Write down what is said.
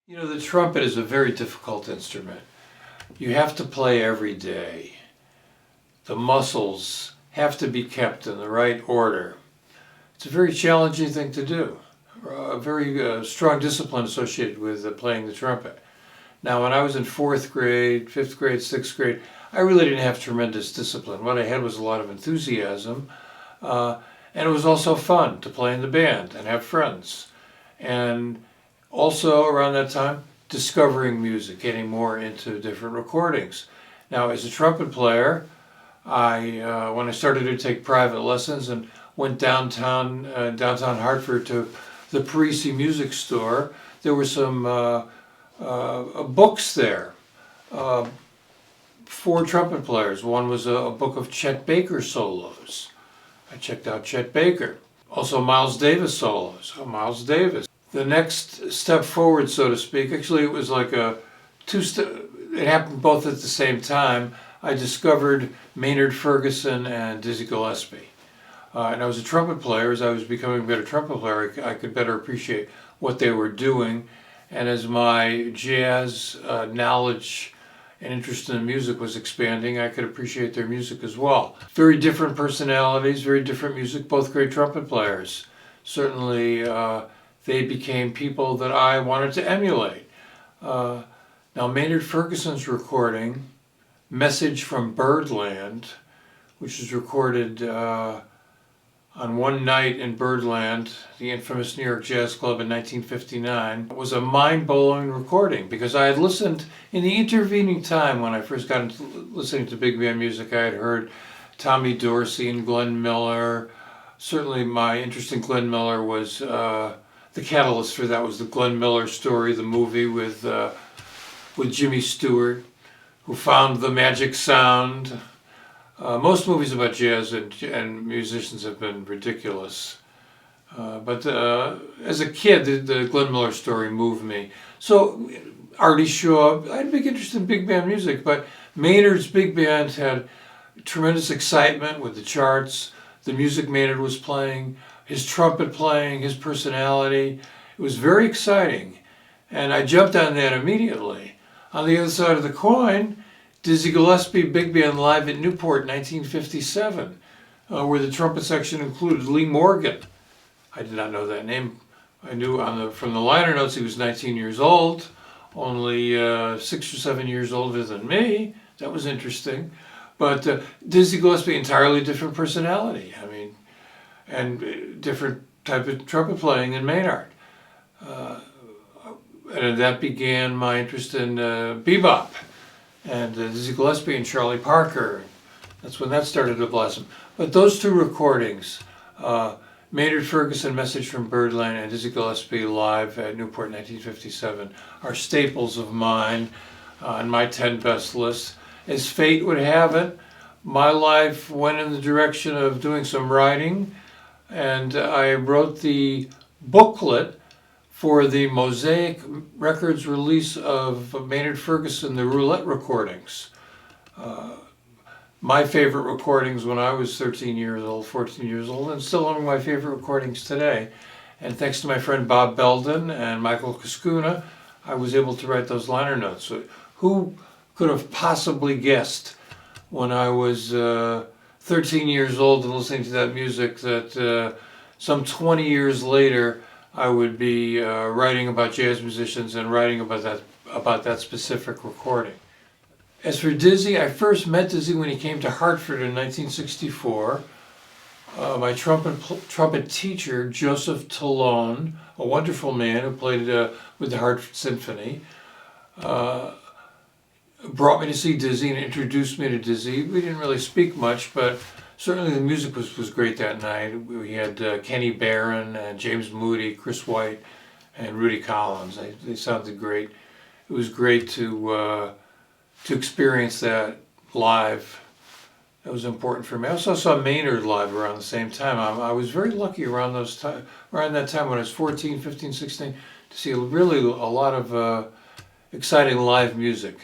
You know, the trumpet is a very difficult instrument. You have to play every day. The muscles have to be kept in the right order. It's a very challenging thing to do. A very strong discipline associated with playing the trumpet. Now, when I was in 4th grade, 5th grade, 6th grade, I really didn't have tremendous discipline. What I had was a lot of enthusiasm, and it was also fun to play in the band and have friends. And also around that time, discovering music, getting more into different recordings. Now, as a trumpet player, when I started to take private lessons and went downtown Hartford to the Parisi Music Store, there were some books there for trumpet players. One was a book of Chet Baker solos. I checked out Chet Baker. Also Miles Davis solos. Miles Davis. The next step forward, so to speak, actually it was like a it happened both at the same time. I discovered Maynard and Dizzy Gillespie. And I was a trumpet player. As I was becoming a better trumpet player, I could better appreciate what they were doing. And as my jazz knowledge and interest in music was expanding, I could appreciate their music as well. Very different personalities, very different music, both great trumpet players. Certainly they became people that I wanted to emulate. Now, Maynard Ferguson's recording, Message from Birdland, which was recorded on one night in Birdland, the infamous New York Jazz Club in 1959, was a mind-blowing recording because I had listened in the intervening time when I first got into listening to big band music. I had heard Tommy Dorsey and Glenn Miller. Certainly my interest in Glenn Miller was the catalyst for that was the Glenn Miller story, the movie with Jimmy Stewart, who found the magic sound. Most movies about jazz and musicians have been ridiculous. But as a kid, the Glenn Miller story moved me. So Artie Shaw, I had a big interest in big band music, but Maynard's big band had tremendous excitement with the charts, the music Maynard was playing, his trumpet playing, his personality. It was very exciting. And I jumped on that immediately. On the other side of the coin, Dizzy Gillespie Big Band live at Newport, 1957, where the trumpet section included Lee Morgan. I did not know that name. I knew from the liner notes he was 19 years old, only 6 or 7 years older than me. That was interesting. But Dizzy Gillespie, entirely different personality. I mean, and different type of trumpet playing than Maynard. And that began my interest in bebop. And Dizzy Gillespie and Charlie Parker. That's when that started to blossom. But those two recordings, Maynard Ferguson, Message from Birdland, and Dizzy Gillespie live at Newport 1957, are staples of mine on my 10 best list. As fate would have it, my life went in the direction of doing some writing, and I wrote the booklet for the Mosaic Records release of Maynard Ferguson, the Roulette recordings. My favorite recordings when I was 13 years old, 14 years old, and still one of my favorite recordings today. And thanks to my friend Bob Belden and Michael Cascuna, I was able to write those liner notes. So who could have possibly guessed when I was 13 years old and listening to that music that some 20 years later I would be writing about jazz musicians and writing about that specific recording. As for Dizzy, I first met Dizzy when he came to Hartford in 1964. My trumpet teacher, Joseph Talone, a wonderful man who played with the Hartford Symphony, brought me to see Dizzy and introduced me to Dizzy. We didn't really speak much, but certainly the music was great that night. We had Kenny Barron and James Moody, Chris White, and Rudy Collins. They sounded great. It was great to experience that live. That was important for me. I also saw Maynard live around the same time. I was very lucky around that time when I was 14, 15, 16 to see really a lot of exciting live music.